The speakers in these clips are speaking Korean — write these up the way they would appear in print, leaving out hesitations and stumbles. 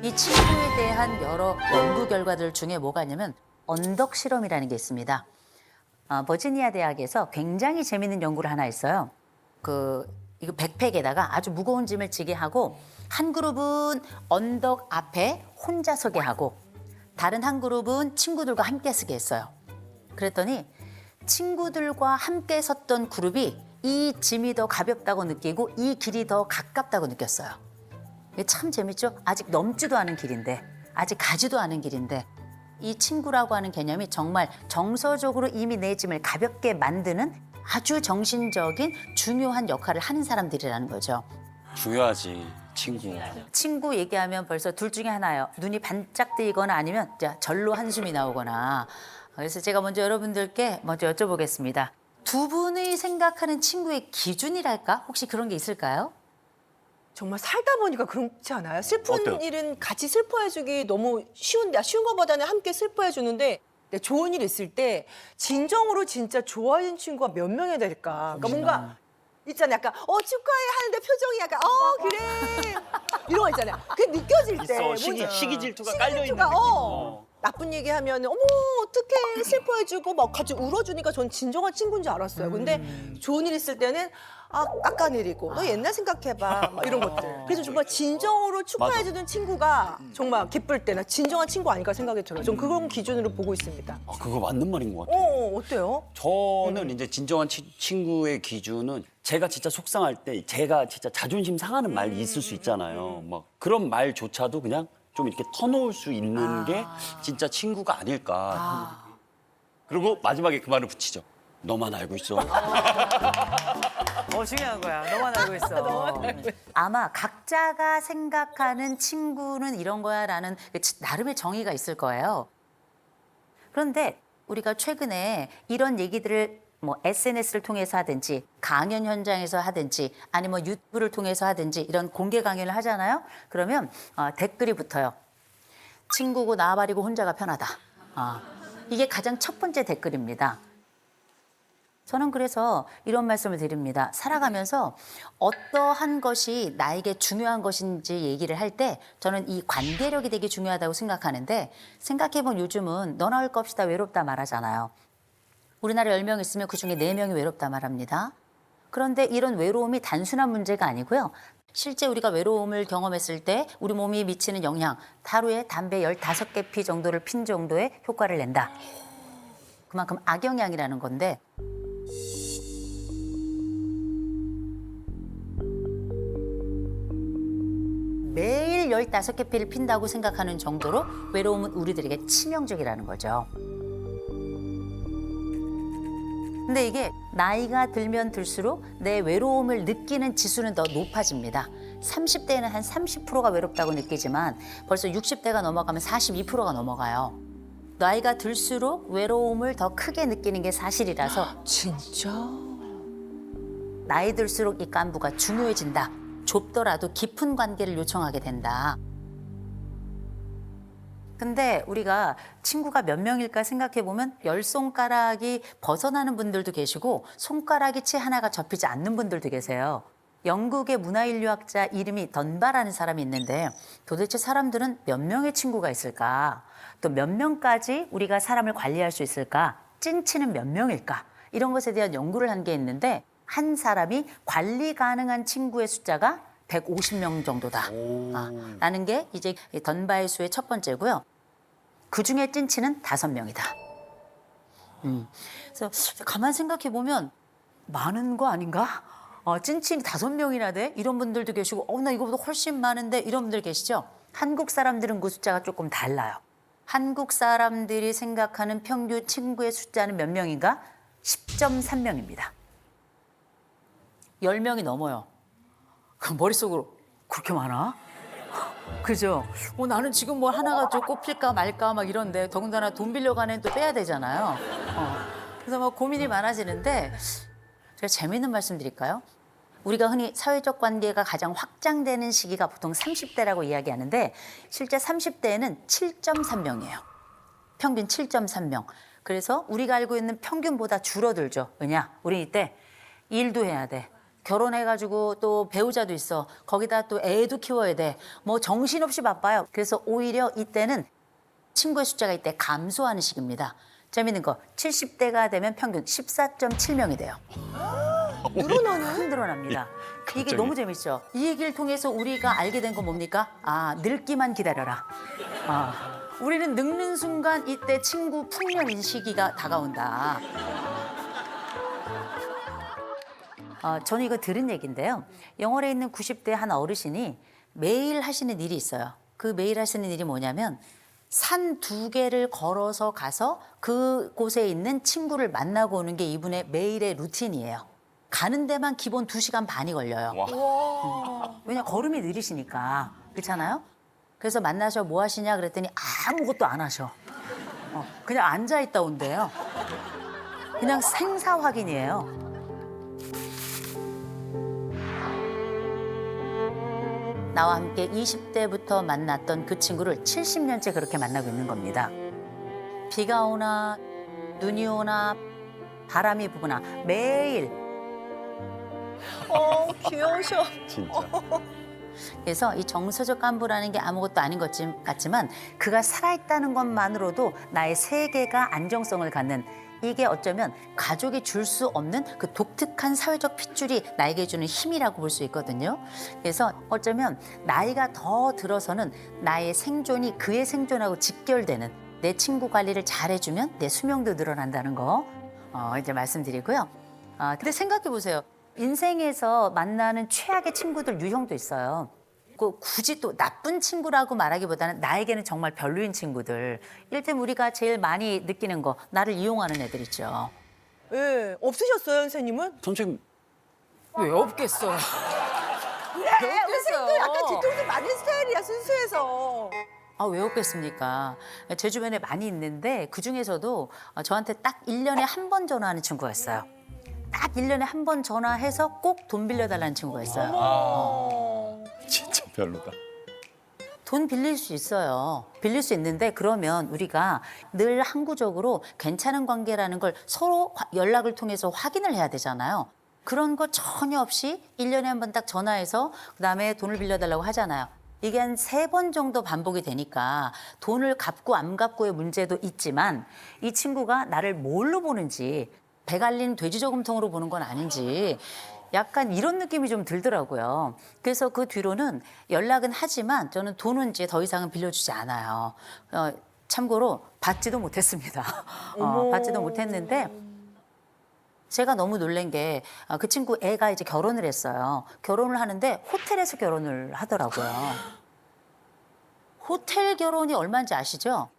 이 친구에 대한 여러 연구 결과들 중에 뭐가 있냐면 언덕 실험이라는 게 있습니다. 버지니아 대학에서 굉장히 재밌는 연구를 하나 했어요. 이거 백팩에다가 아주 무거운 짐을 지게 하고 한 그룹은 언덕 앞에 혼자 서게 하고 다른 한 그룹은 친구들과 함께 서게 했어요. 그랬더니 친구들과 함께 섰던 그룹이 이 짐이 더 가볍다고 느끼고 이 길이 더 가깝다고 느꼈어요. 이게 참 재밌죠? 아직 넘지도 않은 길인데, 아직 가지도 않은 길인데 이 친구라고 하는 개념이 정말 정서적으로 이미 내 짐을 가볍게 만드는 아주 정신적인 중요한 역할을 하는 사람들이라는 거죠. 중요하지, 친구. 친구 얘기하면 벌써 둘 중에 하나예요. 눈이 반짝 뜨이거나 아니면 절로 한숨이 나오거나. 그래서 제가 먼저 여러분들께 먼저 여쭤보겠습니다. 두 분이 생각하는 친구의 기준이랄까? 혹시 그런 게 있을까요? 정말 살다 보니까 그렇지 않아요? 슬픈 어때요? 일은 같이 슬퍼해주기 너무 쉬운데 쉬운 것보다는 함께 슬퍼해주는데 근데 좋은 일 있을 때 진정으로 진짜 좋아하는 친구가 몇 명이 될까? 그러니까 뭔가 있잖아요. 약간 축하해 하는데 표정이 약간 그래 이런 거 있잖아요. 그게 느껴질 때 있어, 시기 질투가 깔려 있는 느낌. 나쁜 얘기하면 어머 어떡해 슬퍼해주고 막 같이 울어주니까 전 진정한 친구인 줄 알았어요. 근데 좋은 일 있을 때는 깎아내리고 너 옛날 생각해봐 막 이런 것들. 그래서 정말 진정으로 축하해주는 친구가 정말 기쁠 때나 진정한 친구 아닐까 생각이 들어요. 전 그런 기준으로 보고 있습니다. 그거 맞는 말인 것 같아요. 어때요? 저는 이제 진정한 친구의 기준은 제가 진짜 속상할 때 제가 진짜 자존심 상하는 말이 있을 수 있잖아요. 막 그런 말조차도 그냥 좀 이렇게 터놓을 수 있는 게 진짜 친구가 아닐까. 그리고 마지막에 그 말을 붙이죠. 너만 알고 있어. 중요한 거야. 너만 알고 있어. 아마 각자가 생각하는 친구는 이런 거야라는 나름의 정의가 있을 거예요. 그런데 우리가 최근에 이런 얘기들을 뭐 SNS를 통해서 하든지 강연 현장에서 하든지 아니면 유튜브를 통해서 하든지 이런 공개 강연을 하잖아요. 그러면 댓글이 붙어요. 친구고 나발이고 혼자가 편하다. 이게 가장 첫 번째 댓글입니다. 저는 그래서 이런 말씀을 드립니다. 살아가면서 어떠한 것이 나에게 중요한 것인지 얘기를 할 때 저는 이 관계력이 되게 중요하다고 생각하는데 생각해보면 요즘은 너나 할 것 없이 다 외롭다 말하잖아요. 우리나라 10명 있으면 그중에 4명이 외롭다 말합니다. 그런데 이런 외로움이 단순한 문제가 아니고요. 실제 우리가 외로움을 경험했을 때 우리 몸이 미치는 영향, 하루에 담배 15개 피 정도를 핀 정도의 효과를 낸다. 그만큼 악영향이라는 건데 매일 15개 피를 핀다고 생각하는 정도로 외로움은 우리들에게 치명적이라는 거죠. 근데 이게 나이가 들면 들수록 내 외로움을 느끼는 지수는 더 높아집니다. 30대에는 한 30%가 외롭다고 느끼지만 벌써 60대가 넘어가면 42%가 넘어가요. 나이가 들수록 외로움을 더 크게 느끼는 게 사실이라서 진짜? 나이 들수록 이 깐부가 중요해진다. 좁더라도 깊은 관계를 요청하게 된다. 근데 우리가 친구가 몇 명일까 생각해보면 10손가락이 벗어나는 분들도 계시고 손가락이 채 하나가 접히지 않는 분들도 계세요. 영국의 문화인류학자 이름이 던바라는 사람이 있는데 도대체 사람들은 몇 명의 친구가 있을까? 또 몇 명까지 우리가 사람을 관리할 수 있을까? 찐친은 몇 명일까? 이런 것에 대한 연구를 한 게 있는데 한 사람이 관리 가능한 친구의 숫자가 150명 정도다. 라는 게 이제 던바의 수의 첫 번째고요. 그중에 찐친은 5명이다. 그래서 가만 생각해 보면 많은 거 아닌가? 찐친이 5명이나 돼? 이런 분들도 계시고 나 이거보다 훨씬 많은데 이런 분들 계시죠? 한국 사람들은 그 숫자가 조금 달라요. 한국 사람들이 생각하는 평균 친구의 숫자는 몇 명인가? 10.3명입니다. 10명이 넘어요. 머릿속으로 그렇게 많아? 그죠? 나는 지금 뭐 하나가 좀 꼽힐까 말까 막 이런데 더군다나 돈 빌려가는 애는 또 빼야 되잖아요. 그래서 뭐 고민이 많아지는데 제가 재미있는 말씀 드릴까요? 우리가 흔히 사회적 관계가 가장 확장되는 시기가 보통 30대라고 이야기하는데 실제 30대에는 7.3명이에요. 평균 7.3명. 그래서 우리가 알고 있는 평균보다 줄어들죠. 왜냐? 우리 이때 일도 해야 돼. 결혼해가지고 또 배우자도 있어. 거기다 또 애도 키워야 돼. 뭐 정신없이 바빠요. 그래서 오히려 이때는 친구의 숫자가 이때 감소하는 시기입니다. 재밌는 거 70대가 되면 평균 14.7명이 돼요. 늘어나는? 확 늘어납니다. 이게 너무 재밌죠. 이 얘기를 통해서 우리가 알게 된 건 뭡니까? 아, 늙기만 기다려라. 우리는 늙는 순간 이때 친구 풍년인 시기가 다가온다. 저는 이거 들은 얘기인데요. 영월에 있는 90대 한 어르신이 매일 하시는 일이 있어요. 그 매일 하시는 일이 뭐냐면 산 2개를 걸어서 가서 그곳에 있는 친구를 만나고 오는 게 이분의 매일의 루틴이에요. 가는 데만 기본 2시간 반이 걸려요. 왜냐 걸음이 느리시니까. 그렇잖아요? 그래서 만나서 뭐 하시냐 그랬더니 아무것도 안 하셔. 그냥 앉아 있다 온대요. 그냥 생사 확인이에요. 나와 함께 20대부터 만났던 그 친구를 70년째 그렇게 만나고 있는 겁니다. 비가 오나 눈이 오나 바람이 부거나 매일. 귀여우셔. 진짜. 그래서 이 정서적 간부라는 게 아무것도 아닌 것 같지만 그가 살아있다는 것만으로도 나의 세계가 안정성을 갖는, 이게 어쩌면 가족이 줄 수 없는 그 독특한 사회적 핏줄이 나에게 주는 힘이라고 볼 수 있거든요. 그래서 어쩌면 나이가 더 들어서는 나의 생존이 그의 생존하고 직결되는, 내 친구 관리를 잘해주면 내 수명도 늘어난다는 거 이제 말씀드리고요. 근데 생각해 보세요. 인생에서 만나는 최악의 친구들 유형도 있어요. 굳이 또 나쁜 친구라고 말하기보다는 나에게는 정말 별로인 친구들. 이를테면 우리가 제일 많이 느끼는 거, 나를 이용하는 애들 있죠. 예, 없으셨어요, 선생님은? 선생님 왜 없겠어? 선생님도 약간 뒤통수 맞는 스타일이야, 순수해서. 왜 없겠습니까? 제 주변에 많이 있는데 그중에서도 저한테 딱 1년에 한 번 전화하는 친구가 있어요. 딱 1년에 한 번 전화해서 꼭 돈 빌려달라는 친구가 있어요. 진짜 별로다. 돈 빌릴 수 있어요. 빌릴 수 있는데 그러면 우리가 늘 항구적으로 괜찮은 관계라는 걸 서로 연락을 통해서 확인을 해야 되잖아요. 그런 거 전혀 없이 1년에 한 번 딱 전화해서 그다음에 돈을 빌려달라고 하잖아요. 이게 한 3번 정도 반복이 되니까 돈을 갚고 안 갚고의 문제도 있지만 이 친구가 나를 뭘로 보는지, 배 갈린 돼지 저금통으로 보는 건 아닌지 약간 이런 느낌이 좀 들더라고요. 그래서 그 뒤로는 연락은 하지만 저는 돈은 이제 더 이상은 빌려주지 않아요. 참고로 받지도 못했습니다. 받지도 못했는데 제가 너무 놀란 게 그 친구 애가 이제 결혼을 했어요. 결혼을 하는데 호텔에서 결혼을 하더라고요. 호텔 결혼이 얼마인지 아시죠?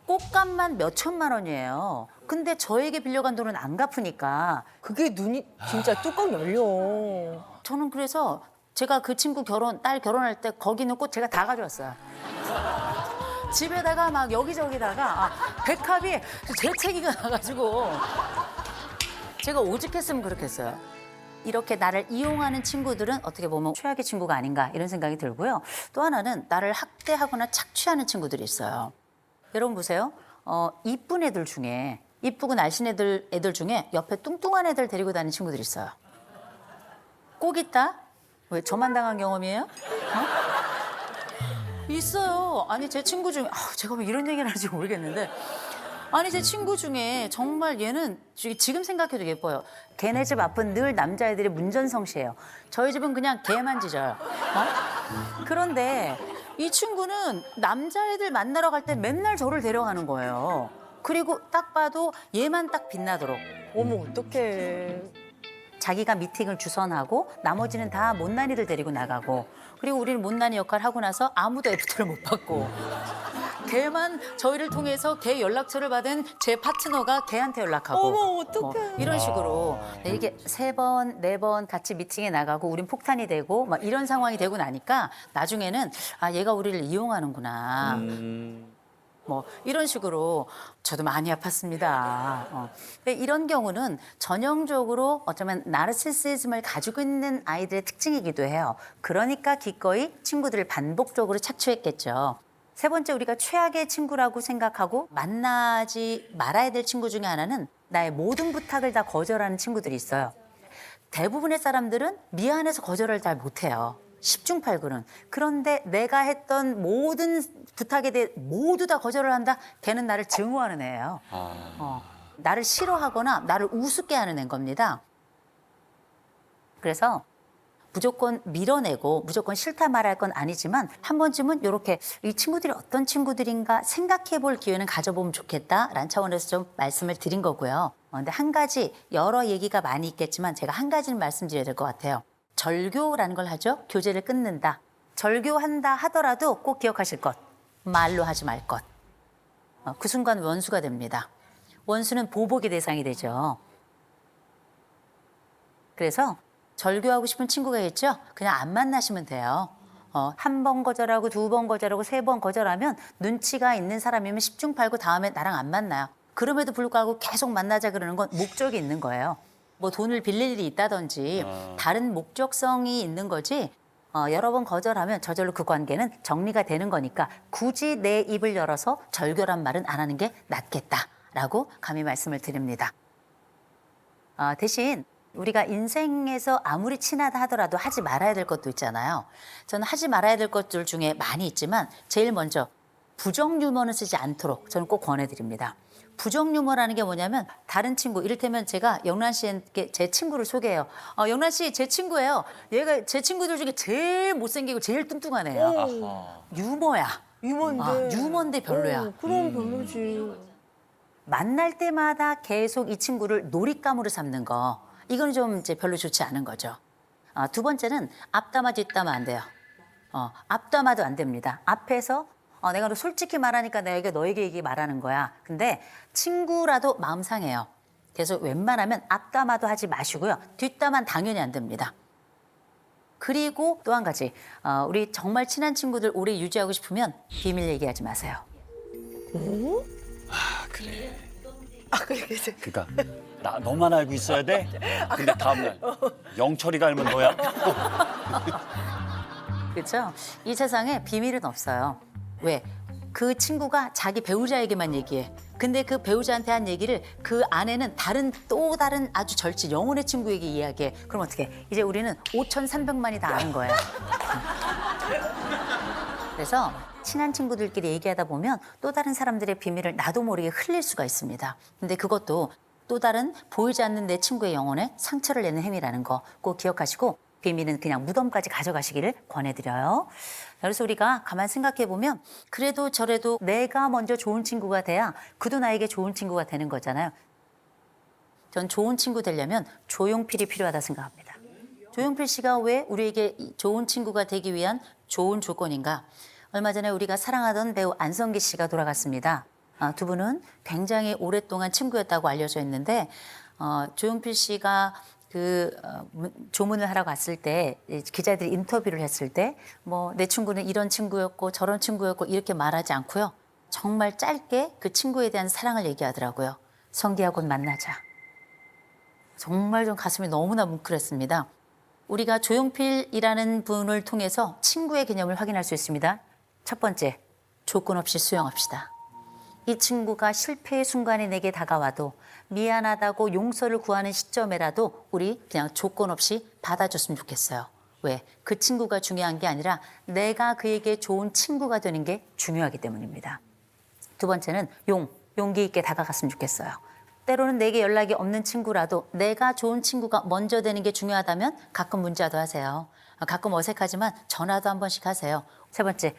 꽃값만 몇 천만 원이에요. 근데 저에게 빌려간 돈은 안 갚으니까 그게 눈이 진짜 뚜껑 열려. 저는 그래서 제가 그 친구 딸 결혼할 때 거기 있는 꽃 제가 다 가져왔어요. 집에다가 막 여기저기다가 백합이 재채기가 나가지고 제가 오죽했으면 그렇게 했어요. 이렇게 나를 이용하는 친구들은 어떻게 보면 최악의 친구가 아닌가 이런 생각이 들고요. 또 하나는 나를 학대하거나 착취하는 친구들이 있어요. 여러분 보세요. 이쁜 애들 중에, 이쁘고 날씬 애들 중에 옆에 뚱뚱한 애들 데리고 다니는 친구들이 있어요. 꼭 있다? 왜 저만 당한 경험이에요? 있어요. 아니 제 친구 중에 제가 왜 이런 얘기를 하는지 모르겠는데 아니 제 친구 중에 정말 얘는 지금 생각해도 예뻐요. 걔네 집 앞은 늘 남자애들이 문전성시해요. 저희 집은 그냥 개만 짖어요. 그런데 이 친구는 남자애들 만나러 갈 때 맨날 저를 데려가는 거예요. 그리고 딱 봐도 얘만 딱 빛나도록. 어머, 어떡해. 자기가 미팅을 주선하고 나머지는 다 못난이들 데리고 나가고, 그리고 우리는 못난이 역할을 하고 나서 아무도 애프터를 못 받고, 걔만 저희를 통해서 걔 연락처를 받은 제 파트너가 걔한테 연락하고. 어머, 어떡해. 이런 식으로 이게 3번, 4번 같이 미팅에 나가고 우린 폭탄이 되고 막 이런 상황이 되고 나니까 나중에는 얘가 우리를 이용하는구나. 뭐 이런 식으로 저도 많이 아팠습니다. 근데 이런 경우는 전형적으로 어쩌면 나르시시즘을 가지고 있는 아이들의 특징이기도 해요. 그러니까 기꺼이 친구들을 반복적으로 착취했겠죠. 3번째, 우리가 최악의 친구라고 생각하고 만나지 말아야 될 친구 중에 하나는 나의 모든 부탁을 다 거절하는 친구들이 있어요. 대부분의 사람들은 미안해서 거절을 잘 못해요. 10중 8구는. 그런데 내가 했던 모든 부탁에 대해 모두 다 거절을 한다? 걔는 나를 증오하는 애예요. 나를 싫어하거나 나를 우습게 하는 애인 겁니다. 그래서 무조건 밀어내고 무조건 싫다 말할 건 아니지만 한 번쯤은 이렇게 이 친구들이 어떤 친구들인가 생각해 볼 기회는 가져보면 좋겠다라는 차원에서 좀 말씀을 드린 거고요. 근데 한 가지 여러 얘기가 많이 있겠지만 제가 한 가지는 말씀드려야 될 것 같아요. 절교라는 걸 하죠. 교제를 끊는다. 절교한다 하더라도 꼭 기억하실 것. 말로 하지 말 것. 그 순간 원수가 됩니다. 원수는 보복의 대상이 되죠. 그래서 절교하고 싶은 친구가 있죠? 그냥 안 만나시면 돼요. 한 번 거절하고 두 번 거절하고 세 번 거절하면 눈치가 있는 사람이면 10중 8구 다음에 나랑 안 만나요. 그럼에도 불구하고 계속 만나자 그러는 건 목적이 있는 거예요. 뭐 돈을 빌릴 일이 있다든지 다른 목적성이 있는 거지 여러 번 거절하면 저절로 그 관계는 정리가 되는 거니까 굳이 내 입을 열어서 절교란 말은 안 하는 게 낫겠다라고 감히 말씀을 드립니다. 대신 우리가 인생에서 아무리 친하다 하더라도 하지 말아야 될 것도 있잖아요. 저는 하지 말아야 될 것들 중에 많이 있지만 제일 먼저 부정 유머는 쓰지 않도록 저는 꼭 권해드립니다. 부정 유머라는 게 뭐냐면 다른 친구, 이를테면 제가 영란 씨에게 제 친구를 소개해요. 영란 씨 제 친구예요. 얘가 제 친구들 중에 제일 못생기고 제일 뚱뚱한 애야. 유머야. 유머인데. 유머인데 별로야. 그럼 별로지. 만날 때마다 계속 이 친구를 놀잇감으로 삼는 거. 이건 좀 이제 별로 좋지 않은 거죠. 두 번째는 앞담화 뒷담화 안 돼요. 앞담화도 안 됩니다. 앞에서 내가 너 솔직히 말하니까 내가 너에게 얘기 말하는 거야. 근데 친구라도 마음 상해요. 그래서 웬만하면 앞담화도 하지 마시고요. 뒷담화는 당연히 안 됩니다. 그리고 또 한 가지, 우리 정말 친한 친구들 오래 유지하고 싶으면 비밀 얘기하지 마세요. 그래. 그래. 그러니까 나 너만 알고 있어야 돼? 근데 다음날 영철이가 알면 너야? 그렇죠? 이 세상에 비밀은 없어요. 왜? 그 친구가 자기 배우자에게만 얘기해. 근데 그 배우자한테 한 얘기를 그 아내는 또 다른 아주 절친 영혼의 친구에게 이야기해. 그럼 어떻게? 이제 우리는 5,300만이 다 아는 거예요. 그래서 친한 친구들끼리 얘기하다 보면 또 다른 사람들의 비밀을 나도 모르게 흘릴 수가 있습니다. 근데 그것도 또 다른 보이지 않는 내 친구의 영혼에 상처를 내는 행위라는 거 꼭 기억하시고 비밀은 그냥 무덤까지 가져가시기를 권해드려요. 그래서 우리가 가만 생각해 보면 그래도 저래도 내가 먼저 좋은 친구가 돼야 그도 나에게 좋은 친구가 되는 거잖아요. 전 좋은 친구 되려면 조용필이 필요하다 생각합니다. 조용필 씨가 왜 우리에게 좋은 친구가 되기 위한 좋은 조건인가? 얼마 전에 우리가 사랑하던 배우 안성기 씨가 돌아갔습니다. 두 분은 굉장히 오랫동안 친구였다고 알려져 있는데 조용필 씨가 조문을 하러 갔을 때 기자들이 인터뷰를 했을 때 뭐 내 친구는 이런 친구였고 저런 친구였고 이렇게 말하지 않고요. 정말 짧게 그 친구에 대한 사랑을 얘기하더라고요. 성기야 곧 만나자. 정말 좀 가슴이 너무나 뭉클했습니다. 우리가 조용필이라는 분을 통해서 친구의 개념을 확인할 수 있습니다. 첫 번째, 조건 없이 수용합시다. 이 친구가 실패의 순간에 내게 다가와도 미안하다고 용서를 구하는 시점에라도 우리 그냥 조건 없이 받아줬으면 좋겠어요. 왜? 그 친구가 중요한 게 아니라 내가 그에게 좋은 친구가 되는 게 중요하기 때문입니다. 두 번째는 용기 있게 다가갔으면 좋겠어요. 때로는 내게 연락이 없는 친구라도 내가 좋은 친구가 먼저 되는 게 중요하다면 가끔 문자도 하세요. 가끔 어색하지만 전화도 한 번씩 하세요. 세 번째,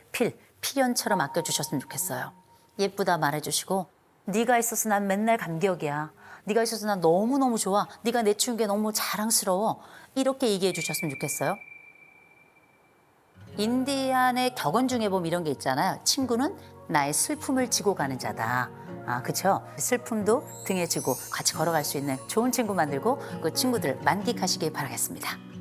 필연처럼 아껴주셨으면 좋겠어요. 예쁘다 말해주시고 네가 있어서 난 맨날 감격이야. 네가 있어서 난 너무너무 좋아. 네가 내 친구에 너무 자랑스러워. 이렇게 얘기해 주셨으면 좋겠어요. 인디안의 격언 중에 보면 이런 게 있잖아요. 친구는 나의 슬픔을 지고 가는 자다. 그렇죠? 슬픔도 등에 지고 같이 걸어갈 수 있는 좋은 친구 만들고 그 친구들 만끽하시길 바라겠습니다.